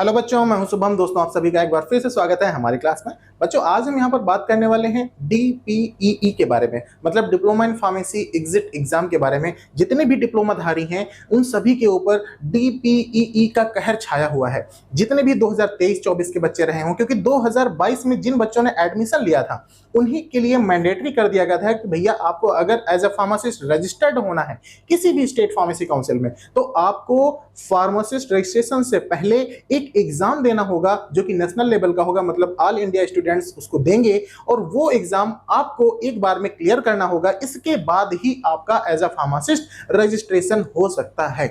Hello बच्चों, मैं हूं शुभम। दोस्तों, आप सभी का एक बार फिर से स्वागत है हमारी क्लास में। बच्चों, आज हम यहाँ पर बात करने वाले हैं डीपीईई के बारे में, मतलब diploma in pharmacy exit exam के बारे में। जितने भी डिप्लोमाधारी हैं उन सभी के ऊपर डीपीईई का कहर छाया हुआ है। जितने भी 2023-24 के बच्चे रहे हों, क्योंकि 2022 में जिन बच्चों ने एडमिशन लिया था उन्हीं के लिए मैंडेटरी कर दिया गया था कि भैया आपको अगर एज अ फार्मासिस्ट रजिस्टर्ड होना है किसी भी स्टेट फार्मेसी काउंसिल में, तो आपको फार्मासिस्ट रजिस्ट्रेशन से पहले एक एग्जाम देना होगा जो कि नेशनल लेवल का होगा, मतलब ऑल इंडिया स्टूडेंट्स उसको देंगे और वो एग्जाम आपको एक बार में क्लियर करना होगा। इसके बाद ही आपका एज अ फार्मासिस्ट रजिस्ट्रेशन हो सकता है।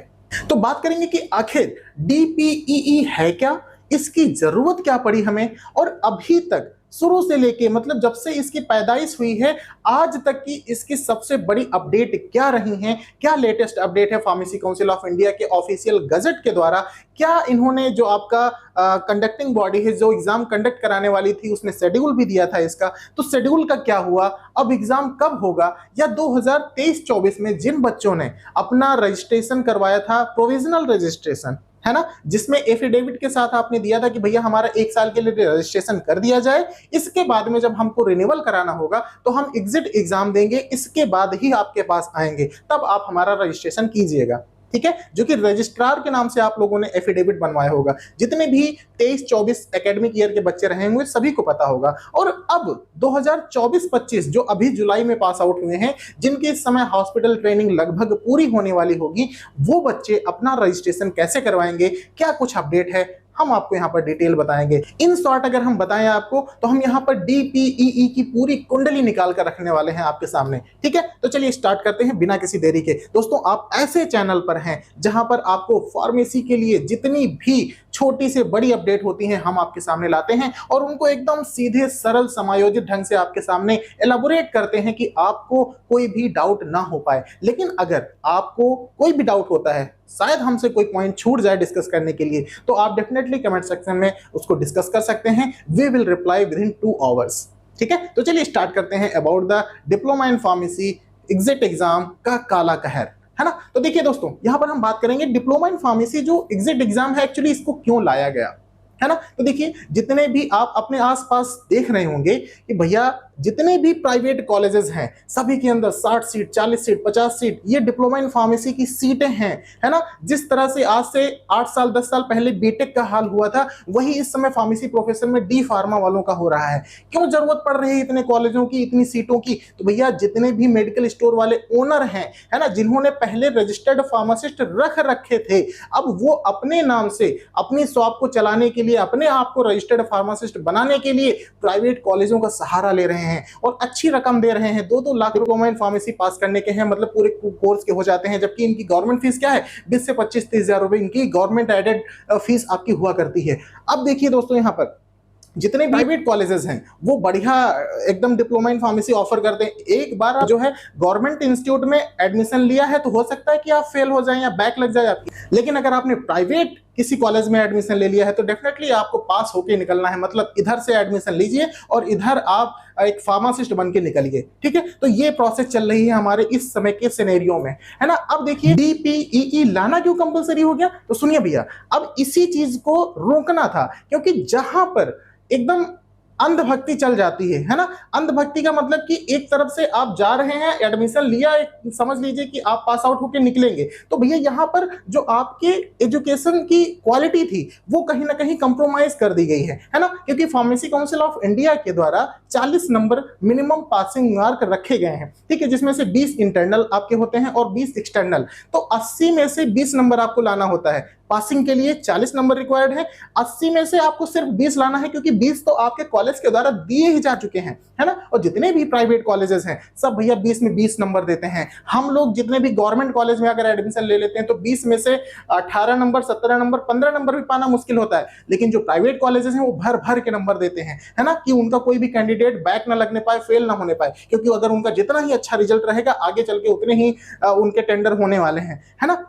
तो बात करेंगे कि आखिर डीपीईई है क्या, इसकी जरूरत क्या पड़ी हमें, और अभी तक शुरू से लेके मतलब जब से इसकी पैदाइश हुई है आज तक की इसकी सबसे बड़ी अपडेट क्या रही है, क्या लेटेस्ट अपडेट है फार्मेसी काउंसिल ऑफ इंडिया के ऑफिशियल गजट के द्वारा। क्या इन्होंने जो आपका कंडक्टिंग बॉडी है जो एग्जाम कंडक्ट कराने वाली थी उसने शेड्यूल भी दिया था इसका, तो शेड्यूल का क्या हुआ, अब एग्जाम कब होगा, या 2023-24 में जिन बच्चों ने अपना रजिस्ट्रेशन करवाया था, प्रोविजनल रजिस्ट्रेशन है ना, जिसमें एफिडेविट के साथ आपने दिया था कि भैया हमारा 1 साल के लिए रजिस्ट्रेशन कर दिया जाए, इसके बाद में जब हमको रिन्यूअल कराना होगा तो हम एग्जिट एग्जाम देंगे, इसके बाद ही आपके पास आएंगे, तब आप हमारा रजिस्ट्रेशन कीजिएगा। ठीक है, जो कि रजिस्ट्रार के नाम से आप लोगों ने एफिडेविट बनवाया होगा। जितने भी 23-24 एकेडमिक ईयर के बच्चे रहे होंगे सभी को पता होगा। और अब 2024-25 जो अभी जुलाई में पास आउट हुए हैं, जिनके इस समय हॉस्पिटल ट्रेनिंग लगभग पूरी होने वाली होगी, वो बच्चे अपना रजिस्ट्रेशन कैसे करवाएंगे, क्या कुछ अपडेट है, हम आपको यहाँ पर डिटेल बताएंगे। इन शॉर्ट अगर हम बताएं आपको तो हम यहाँ पर डीपीईई की पूरी कुंडली निकाल कर रखने वाले हैं आपके सामने। ठीक है, तो चलिए स्टार्ट करते हैं बिना किसी देरी के। दोस्तों, आप ऐसे चैनल पर हैं जहां पर आपको फार्मेसी के लिए जितनी भी छोटी से बड़ी अपडेट होती हैं हम आपके सामने लाते हैं और उनको एकदम सीधे सरल समायोजित ढंग से आपके सामने एलाबोरेट करते हैं कि आपको कोई भी डाउट ना हो पाए। लेकिन अगर आपको कोई भी डाउट होता है, शायद हमसे कोई पॉइंट छूट जाए डिस्कस करने के लिए, तो आप डेफिनेटली कमेंट सेक्शन में उसको डिस्कस कर सकते हैं। We will reply within 2 hours. ठीक है, तो चलिए स्टार्ट करते हैं about the diploma in pharmacy exit exam का काला कहर, है ना। तो देखिए दोस्तों, यहां पर हम बात करेंगे डिप्लोमा इन फार्मेसी जो एग्जिट एग्जाम है, एक्चुअली इसको क्यों लाया गया, है ना। तो देखिए, जितने भी आप अपने आसपास देख रहे होंगे कि भैया जितने भी प्राइवेट कॉलेजेस हैं सभी के अंदर 60 सीट, 40 सीट, 50 सीट ये डिप्लोमा इन फार्मेसी की सीटें हैं, है ना। जिस तरह से आज से 8 साल 10 साल पहले बीटेक का हाल हुआ था, वही इस समय फार्मेसी प्रोफेशन में डी फार्मा वालों का हो रहा है। क्यों जरूरत पड़ रही है इतने कॉलेजों की, इतनी सीटों की? तो भैया जितने भी मेडिकल स्टोर वाले ओनर हैं, है ना, जिन्होंने पहले रजिस्टर्ड फार्मासिस्ट रख रखे थे, अब वो अपने नाम से अपनी शॉप को चलाने के लिए, अपने आप को रजिस्टर्ड फार्मासिस्ट बनाने के लिए प्राइवेट कॉलेजों का सहारा ले रहे हैं और अच्छी रकम दे रहे हैं। 2-2 लाख डिप्लोमा इन फार्मेसी पास करने के हैं, मतलब पूरे कोर्स के हो जाते हैं, जबकि इनकी गवर्नमेंट फीस क्या है, 20 से 25-30 हजार रुपए इनकी गवर्नमेंट एडेड फीस आपकी हुआ करती है। अब देखिए दोस्तों, यहां पर जितने प्राइवेट कॉलेजेस हैं वो बढ़िया एकदम डिप्लोमा इन फार्मेसी ऑफर करते हैं। एक बार जो है गवर्नमेंट इंस्टीट्यूट में एडमिशन लिया है तो हो सकता है कि आप फेल हो जाएं या बैक लग जाए आपकी, लेकिन अगर आपने प्राइवेट किसी कॉलेज में एडमिशन ले लिया है तो डेफिनेटली आपको पास होके निकलना है। मतलब इधर से एडमिशन लीजिए और इधर आप एक फार्मासिस्ट बन के निकलिए। ठीक है, तो ये प्रोसेस चल रही है हमारे इस समय के सिनेरियो में, है ना। अब देखिए, डीपीईई लाना क्यों कंपलसरी हो गया, तो सुनिए भैया, अब इसी चीज को रोकना था, क्योंकि जहां पर एकदम अंधभक्ति चल जाती है ना। अंधभक्ति का मतलब कि एक तरफ से आप जा रहे हैं, एडमिशन लिया, समझ लीजिए कि आप पास आउट होकर निकलेंगे, तो भैया यहां पर जो आपके एजुकेशन की क्वालिटी थी वो कहीं ना कहीं कंप्रोमाइज कर दी गई है ना। क्योंकि फार्मेसी काउंसिल ऑफ इंडिया के द्वारा 40 नंबर मिनिमम पासिंग मार्क रखे गए हैं। ठीक है, जिसमें से 20 इंटरनल आपके होते हैं और 20 एक्सटर्नल, तो 80 में से 20 नंबर आपको लाना होता है। पासिंग के लिए 40 नंबर रिक्वायर्ड है, 80 में से आपको सिर्फ 20 लाना है, क्योंकि 20 तो आपके कॉलेज के द्वारा दिए ही जा चुके हैं, है ना। और जितने भी प्राइवेट कॉलेजेस हैं सब भैया 20 में 20 नंबर देते हैं। हम लोग जितने भी गवर्नमेंट कॉलेज में अगर एडमिशन ले लेते हैं तो 20 में से 18 नंबर, 17 नंबर, 15 नंबर भी पाना मुश्किल होता है। लेकिन जो प्राइवेट कॉलेजेस हैं वो भर भर के नंबर देते हैं, है ना, कि उनका कोई भी कैंडिडेट बैक ना लगने पाए, फेल ना होने पाए, क्योंकि अगर उनका जितना ही अच्छा रिजल्ट रहेगा आगे चल के उतने ही उनके टेंडर होने वाले हैं, है ना।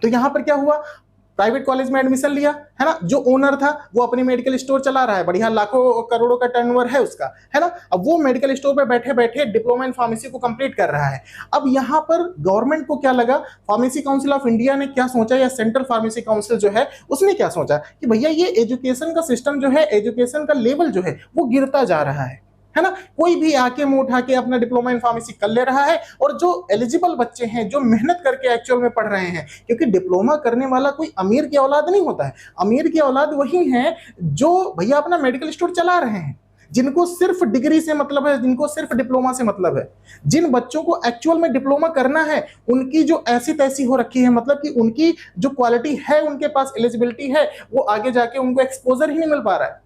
तो यहां पर क्या हुआ, प्राइवेट कॉलेज में एडमिशन लिया, है ना, जो ओनर था वो अपनी मेडिकल स्टोर चला रहा है, बढ़िया लाखों करोड़ों का टर्नओवर है उसका, है ना। अब वो मेडिकल स्टोर पे बैठे बैठे डिप्लोमा इन फार्मेसी को कंप्लीट कर रहा है। अब यहाँ पर गवर्नमेंट को क्या लगा, फार्मेसी काउंसिल ऑफ इंडिया ने क्या सोचा, या सेंट्रल फार्मेसी काउंसिल जो है उसने क्या सोचा कि भैया ये एजुकेशन का सिस्टम जो है, एजुकेशन का लेवल जो है वो गिरता जा रहा है ना। कोई भी आके मुंह उठा के अपना डिप्लोमा इन फार्मेसी कर ले रहा है, और जो एलिजिबल बच्चे हैं, जो मेहनत करके एक्चुअल में पढ़ रहे हैं, क्योंकि डिप्लोमा करने वाला कोई अमीर की औलाद नहीं होता है, अमीर की औलाद वही है जो भैया अपना मेडिकल स्टोर चला रहे हैं, जिनको सिर्फ डिग्री से मतलब है, जिनको सिर्फ डिप्लोमा से मतलब है। जिन बच्चों को एक्चुअल में डिप्लोमा करना है, उनकी जो ऐसी तैसी हो रखी है, मतलब कि उनकी जो क्वालिटी है, उनके पास एलिजिबिलिटी है, वो आगे जाके उनको एक्सपोजर ही नहीं मिल पा रहा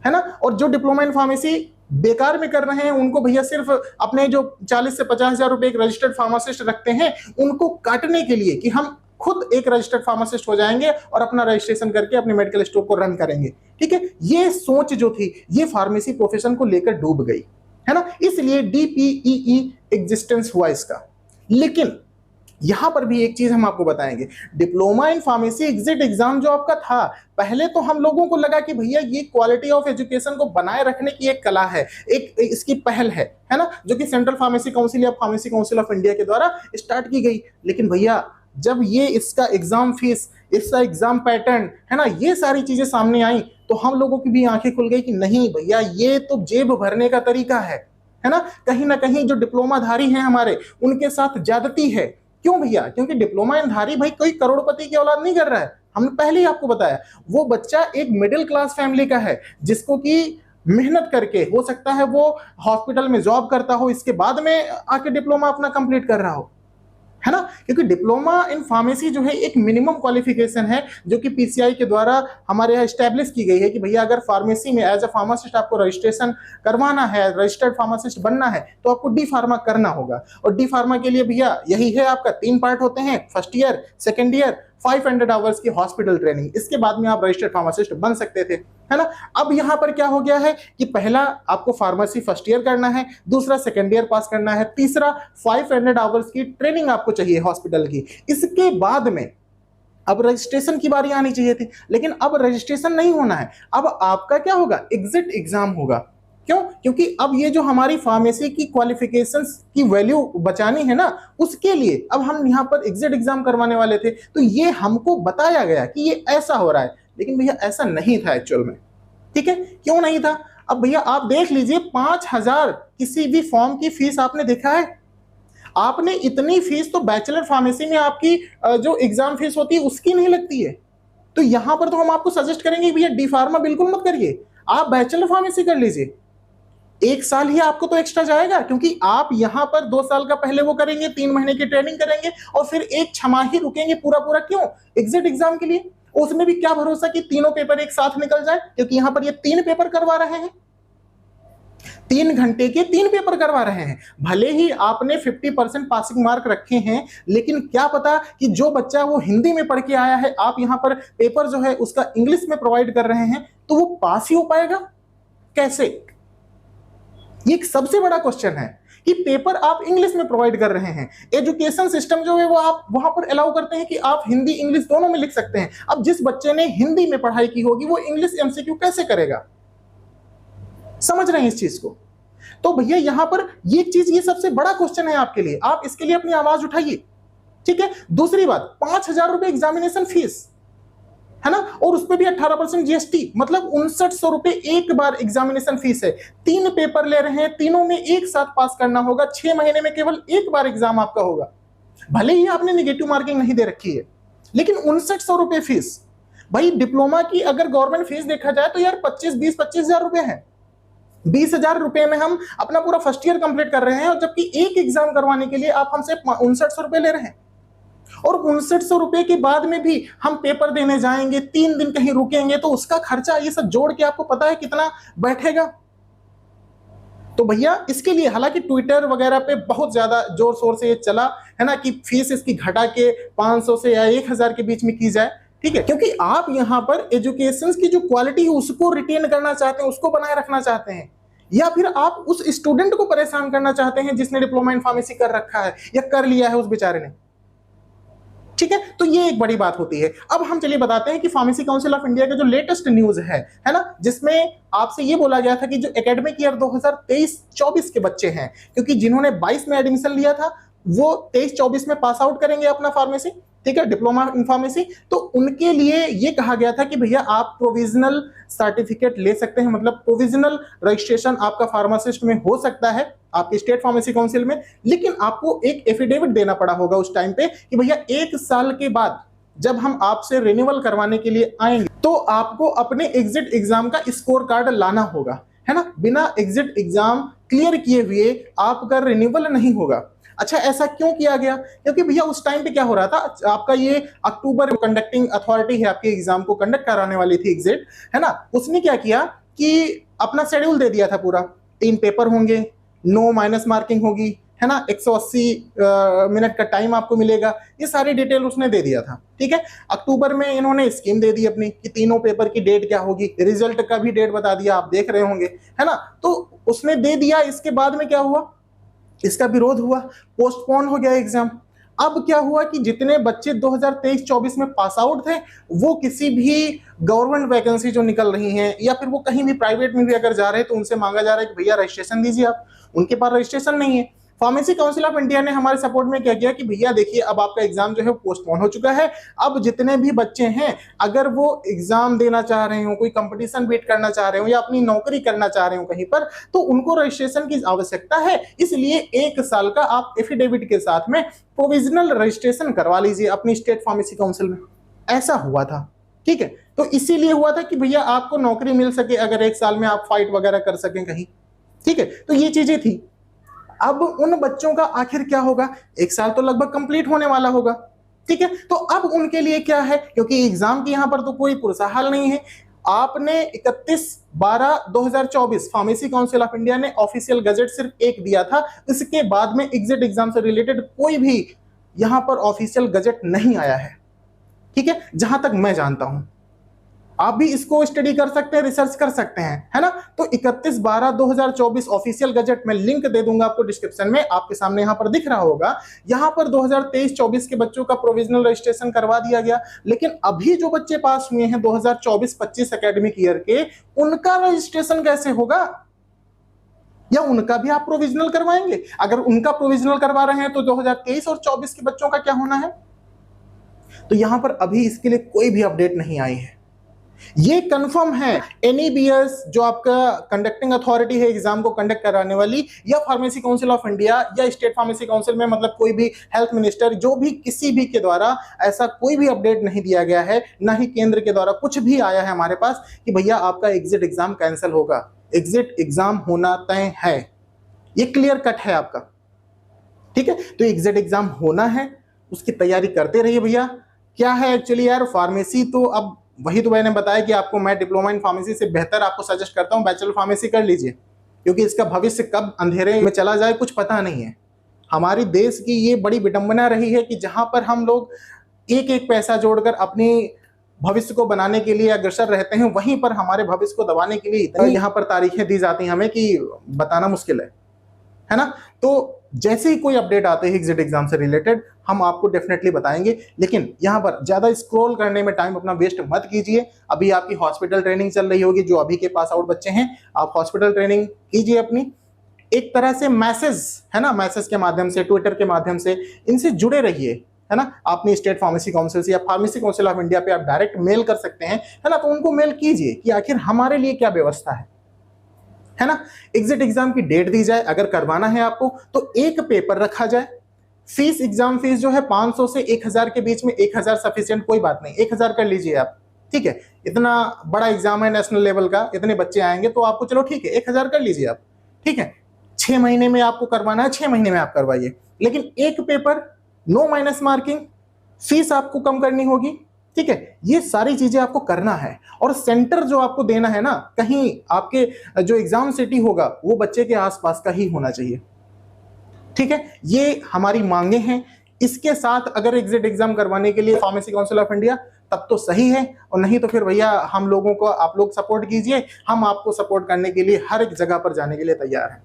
है ना। और जो डिप्लोमा इन फार्मेसी बेकार में कर रहे हैं, उनको भैया सिर्फ अपने जो 40 से 50 हजार रुपए एक रजिस्टर्ड फार्मासिस्ट रखते हैं, उनको काटने के लिए कि हम खुद एक रजिस्टर्ड फार्मासिस्ट हो जाएंगे और अपना रजिस्ट्रेशन करके अपने मेडिकल स्टोर को रन करेंगे, ठीक है। ये सोच जो थी, ये फार्मेसी प्रोफेशन को लेकर डूब गई, है ना, इसलिए डीपीईई एग्जिस्टेंस हुआ इसका। लेकिन यहां पर भी एक चीज हम आपको बताएंगे, diploma in pharmacy exit exam जो आपका था, पहले तो हम लोगों को लगा कि भैया ये क्वालिटी ऑफ एजुकेशन को बनाए रखने की एक कला है, एक इसकी पहल है ना, जो कि सेंट्रल फार्मेसी काउंसिल या फार्मेसी काउंसिल ऑफ इंडिया के द्वारा स्टार्ट की गई। लेकिन भैया जब ये इसका एग्जाम फीस, इसका एग्जाम पैटर्न, है ना, ये सारी चीजें सामने आई, तो हम लोगों की भी आंखें खुल गई कि नहीं भैया ये तो जेब भरने का तरीका है ना कहीं जो डिप्लोमाधारी हैं हमारे, उनके साथ ज्यादती है। क्यों भैया? क्योंकि डिप्लोमा धारी भाई कोई करोड़पति की औलाद नहीं कर रहा है, हमने पहले ही आपको बताया। वो बच्चा एक मिडिल क्लास फैमिली का है, जिसको कि मेहनत करके, हो सकता है वो हॉस्पिटल में जॉब करता हो, इसके बाद में आके डिप्लोमा अपना कंप्लीट कर रहा हो, है ना। क्योंकि डिप्लोमा इन फार्मेसी जो है एक मिनिमम क्वालिफिकेशन है, जो कि पीसीआई के द्वारा हमारे यहाँ स्टैब्लिश की गई है कि भैया अगर फार्मेसी में एज अ फार्मासिस्ट आपको रजिस्ट्रेशन करवाना है, रजिस्टर्ड फार्मासिस्ट बनना है, तो आपको डी फार्मा करना होगा। और डी फार्मा के लिए भैया यही है, आपका 3 पार्ट होते हैं, first year, second year, 500 hours की हॉस्पिटल ट्रेनिंग, इसके बाद में आप रजिस्टर्ड फार्मासिस्ट बन सकते थे, है ना। अब यहां पर क्या हो गया है कि पहला आपको फार्मेसी फर्स्ट ईयर करना है, दूसरा सेकेंड ईयर पास करना है, तीसरा 500 आवर्स की ट्रेनिंग आपको चाहिए हॉस्पिटल की। इसके बाद में अब रजिस्ट्रेशन की बारी आनी चाहिए थी, लेकिन अब रजिस्ट्रेशन नहीं होना है, अब आपका क्या होगा, एग्जिट एग्जाम होगा। क्यों? क्योंकि अब ये जो हमारी फार्मेसी की क्वालिफिकेशंस की वैल्यू बचानी है ना, उसके लिए अब हम यहाँ पर एग्जिट एग्जाम करवाने वाले थे। तो ये हमको बताया गया कि ये ऐसा हो रहा है, लेकिन भैया ऐसा नहीं था एक्चुअल में, ठीक है। क्यों नहीं था? अब भैया आप देख लीजिए, 5000 किसी भी फॉर्म की फीस आपने देखा है? आपने इतनी फीस तो बैचलर फार्मेसी में आपकी जो एग्जाम फीस होती है उसकी नहीं लगती है। तो यहां पर तो हम आपको सजेस्ट करेंगे भैया डी फार्मा बिल्कुल मत करिए, आप बैचलर फार्मेसी कर लीजिए। 1 साल ही आपको तो एक्स्ट्रा जाएगा, क्योंकि आप यहां पर 2 साल का पहले वो करेंगे, 3 महीने की ट्रेनिंग करेंगे, और फिर 1 छमाही रुकेंगे पूरा पूरा। क्यों? एग्जिट एग्जाम के लिए। उसमें भी क्या भरोसा कि तीनों पेपर एक साथ निकल जाए, क्योंकि यहां पर ये 3 पेपर करवा रहे हैं, 3 घंटे के 3 पेपर करवा रहे हैं। भले ही आपने 50% पासिंग मार्क रखे हैं, लेकिन क्या पता कि जो बच्चा वो हिंदी में पढ़ के आया है, आप यहां पर पेपर जो है उसका इंग्लिश में प्रोवाइड कर रहे हैं, तो वो पास ही हो पाएगा कैसे? ये एक सबसे बड़ा क्वेश्चन है कि पेपर आप इंग्लिश में प्रोवाइड कर रहे हैं, एजुकेशन सिस्टम जो है वो आप वहां पर अलाउ करते हैं कि आप हिंदी इंग्लिश दोनों में लिख सकते हैं। अब जिस बच्चे ने हिंदी में पढ़ाई की होगी वो इंग्लिश एमसीक्यू कैसे करेगा? समझ रहे हैं इस चीज को? तो भैया यहां पर ये चीज, ये सबसे बड़ा क्वेश्चन है आपके लिए, आप इसके लिए अपनी आवाज उठाइए, ठीक है। दूसरी बात, 5000 रुपए एग्जामिनेशन फीस है ना, और उस पर भी 18% जीएसटी, मतलब 6900 रुपए एक बार एग्जामिनेशन फीस है। 3 पेपर ले रहे हैं, तीनों में एक साथ पास करना होगा, 6 महीने में केवल एक बार एग्जाम आपका होगा। भले ही आपने नेगेटिव मार्किंग नहीं दे रखी है, लेकिन 6900 रुपए फीस। भाई डिप्लोमा की अगर गवर्नमेंट फीस देखा जाए तो यार 25 हजार रुपए है। 20,000 रुपए में हम अपना पूरा फर्स्ट ईयर कंप्लीट कर रहे हैं, और जबकि एक एग्जाम करवाने के लिए आप हमसे 5900 रुपए ले रहे हैं। और 5900 रुपए के बाद में भी हम पेपर देने जाएंगे, 3 दिन कहीं रुकेंगे, तो उसका खर्चा ये सब जोड़ के आपको पता है कितना बैठेगा? तो भैया इसके लिए हालांकि ट्विटर वगैरह पे बहुत ज्यादा जोर शोर से ये चला है ना कि फीस इसकी घटा के 500 से या 1000 के बीच में की जाए, ठीक है, क्योंकि आप यहां पर एजुकेशन की जो क्वालिटी है उसको रिटेन करना चाहते हैं, उसको बनाए रखना चाहते हैं, या फिर आप उस स्टूडेंट को परेशान करना चाहते हैं जिसने डिप्लोमा इन फार्मेसी कर रखा है या कर लिया है उस बेचारे ने। ठीक है, तो ये एक बड़ी बात होती है। अब हम चलिए बताते हैं कि फार्मेसी काउंसिल ऑफ इंडिया का जो लेटेस्ट न्यूज है ना, जिसमें आपसे ये बोला गया था कि जो एकेडमिक ईयर 2023-24 के बच्चे हैं, क्योंकि जिन्होंने 22 में एडमिशन लिया था वो 23-24 में पास आउट करेंगे अपना फार्मेसी, ठीक है, डिप्लोमा इन फार्मेसी, तो उनके लिए ये कहा गया था कि भैया आप प्रोविजनल सर्टिफिकेट ले सकते हैं, मतलब प्रोविजनल रजिस्ट्रेशन आपका फार्मासिस्ट में हो सकता है आपकी स्टेट फार्मेसी काउंसिल में, लेकिन आपको एक एफिडेविट देना पड़ा होगा उस टाइम पे कि भैया 1 साल के बाद जब हम आपसे रिन्यूअल करवाने के लिए आएंगे तो आपको अपने एग्जिट एग्जाम का स्कोर कार्ड लाना होगा, है ना। बिना एग्जिट एग्जाम क्लियर किए हुए आपका रिन्यूअल नहीं होगा। अच्छा, ऐसा क्यों किया गया? क्योंकि भैया उस टाइम पे क्या हो रहा था, आपका ये अक्टूबर कंडक्टिंग अथॉरिटी है आपके एग्जाम को कंडक्ट कराने वाली थी एग्जिट, है ना, उसने क्या किया कि अपना शेड्यूल दे दिया था पूरा, 3 पेपर होंगे, नो माइनस मार्किंग होगी, है ना, 180 मिनट का टाइम आपको मिलेगा, ये सारी डिटेल उसने दे दिया था, ठीक है। अक्टूबर में इन्होंने स्कीम दे दी अपनी कि तीनों पेपर की डेट क्या होगी, रिजल्ट का भी डेट बता दिया, आप देख रहे होंगे, है ना। तो उसने दे दिया, इसके बाद में क्या हुआ, इसका विरोध हुआ, पोस्टपोन हो गया एग्जाम। अब क्या हुआ कि जितने बच्चे 2023-24 में पास आउट थे वो किसी भी गवर्नमेंट वैकेंसी जो निकल रही हैं या फिर वो कहीं भी प्राइवेट में भी अगर जा रहे हैं तो उनसे मांगा जा रहा है कि भैया रजिस्ट्रेशन दीजिए आप, उनके पास रजिस्ट्रेशन नहीं है। फार्मेसी काउंसिल ऑफ इंडिया ने हमारे सपोर्ट में क्या किया कि भैया देखिए अब आपका एग्जाम जो है पोस्टपोन हो चुका है, अब जितने भी बच्चे हैं अगर वो एग्जाम देना चाह रहे हो, कोई कंपटीशन बीट करना चाह रहे हो या अपनी नौकरी करना चाह रहे हो कहीं पर, तो उनको रजिस्ट्रेशन की आवश्यकता है, इसलिए 1 साल का आप एफिडेविट के साथ में प्रोविजनल रजिस्ट्रेशन करवा लीजिए अपनी स्टेट फार्मेसी काउंसिल में। ऐसा हुआ था, ठीक है, तो इसीलिए हुआ था कि भैया आपको नौकरी मिल सके, अगर 1 साल में आप फाइट वगैरह कर सकें कहीं, ठीक है, तो ये चीजें थी। अब उन बच्चों का आखिर क्या होगा, 1 साल तो लगभग कंप्लीट होने वाला होगा, ठीक है, तो अब उनके लिए क्या है, क्योंकि एग्जाम की यहां पर तो कोई पुरसाहाल नहीं है, आपने 31/12/2024 फार्मेसी काउंसिल ऑफ इंडिया ने ऑफिशियल गजेट सिर्फ एक दिया था, इसके बाद में एग्जिट एग्जाम से रिलेटेड कोई भी यहां पर ऑफिशियल गजेट नहीं आया है, ठीक है, जहां तक मैं जानता हूं। आप भी इसको स्टडी कर सकते हैं, रिसर्च कर सकते हैं, है ना। तो 31/12/2024 ऑफिशियल गजेट में लिंक दे दूंगा आपको डिस्क्रिप्शन में, आपके सामने यहां पर दिख रहा होगा, यहां पर 2023-24 के बच्चों का प्रोविजनल रजिस्ट्रेशन करवा दिया गया, लेकिन अभी जो बच्चे पास हुए हैं 2024-25 एकेडमिक ईयर के, उनका रजिस्ट्रेशन कैसे होगा, या उनका भी आप प्रोविजनल करवाएंगे? अगर उनका प्रोविजनल करवा रहे हैं तो 2023 और 24 के बच्चों का क्या होना है? तो यहां पर अभी इसके लिए कोई भी अपडेट नहीं आई है। ये कंफर्म है एनईबीएस जो आपका कंडक्टिंग अथॉरिटी है एग्जाम को कंडक्ट कराने वाली, या फार्मेसी काउंसिल ऑफ इंडिया या स्टेट फार्मेसी काउंसिल में, मतलब कोई भी हेल्थ मिनिस्टर जो भी किसी भी के द्वारा ऐसा कोई भी अपडेट नहीं दिया गया है, ना ही केंद्र के द्वारा कुछ भी आया है हमारे पास कि भैया आपका एग्जिट एग्जाम कैंसिल होगा। एग्जिट एग्जाम होना तय है, ये क्लियर कट है आपका, ठीक है। तो एग्जिट एग्जाम होना है, उसकी तैयारी करते रहिए भैया। क्या है एक्चुअली यार, फार्मेसी तो अब वही तो मैंने बताया कि आपको मैं डिप्लोमा इन फार्मेसी से बेहतर आपको सजेस्ट करता हूं बैचलर फार्मेसी कर लीजिए, क्योंकि इसका भविष्य कब अंधेरे में चला जाए कुछ पता नहीं है। हमारी देश की ये बड़ी विडंबना रही है कि जहां पर हम लोग एक एक पैसा जोड़कर अपनी भविष्य को बनाने के लिए अग्रसर रहते हैं, वहीं पर हमारे भविष्य को दबाने के लिए इतनी यहाँ पर तारीखें दी जाती हैं हमें कि बताना मुश्किल है ना। तो जैसे ही कोई अपडेट आते हैं एग्जिट एग्जाम से रिलेटेड हम आपको डेफिनेटली बताएंगे, लेकिन यहाँ पर ज्यादा स्क्रॉल करने में टाइम अपना वेस्ट मत कीजिए। अभी आपकी हॉस्पिटल ट्रेनिंग चल रही होगी, जो अभी के पास आउट बच्चे हैं आप हॉस्पिटल ट्रेनिंग कीजिए अपनी, एक तरह से मैसेज है ना, मैसेज के माध्यम से, ट्विटर के माध्यम से इनसे जुड़े रहिए, है ना। आपने स्टेट फार्मेसी काउंसिल से या फार्मेसी काउंसिल ऑफ इंडिया पे आप डायरेक्ट मेल कर सकते हैं, है ना, तो उनको मेल कीजिए कि आखिर हमारे लिए क्या व्यवस्था है ना। एग्जिट एग्जाम की डेट दी जाए, अगर करवाना है आपको तो एक पेपर रखा जाए, फीस एग्जाम फीस जो है 500 से 1000 के बीच में, 1000 सफिशिएंट, कोई बात नहीं, 1000 कर लीजिए आप, ठीक है। इतना बड़ा एग्जाम है नेशनल लेवल का, इतने बच्चे आएंगे तो आपको चलो ठीक है 1000 कर लीजिए आप, ठीक है। 6 महीने में आपको करवाना है, 6 महीने में आप करवाइए, लेकिन एक paper, no minus marking, fees आपको कम करनी होगी, ठीक है। ये सारी चीजें आपको करना है, और सेंटर जो आपको देना है ना, कहीं आपके जो एग्जाम सिटी होगा वो बच्चे के आसपास का ही होना चाहिए, ठीक है। ये हमारी मांगे हैं। इसके साथ अगर एग्जिट एग्जाम करवाने के लिए फार्मेसी काउंसिल ऑफ इंडिया, तब तो सही है, और नहीं तो फिर भैया हम लोगों को आप लोग सपोर्ट कीजिए, हम आपको सपोर्ट करने के लिए हर एक जगह पर जाने के लिए तैयार हैं,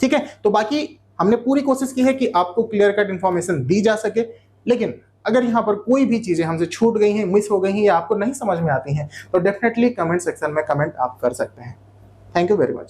ठीक है। तो बाकी हमने पूरी कोशिश की है कि आपको क्लियर कट इंफॉर्मेशन दी जा सके, लेकिन अगर यहाँ पर कोई भी चीजें हमसे छूट गई हैं, मिस हो गई हैं या आपको नहीं समझ में आती हैं तो डेफिनेटली कमेंट सेक्शन में कमेंट आप कर सकते हैं। Thank you very much.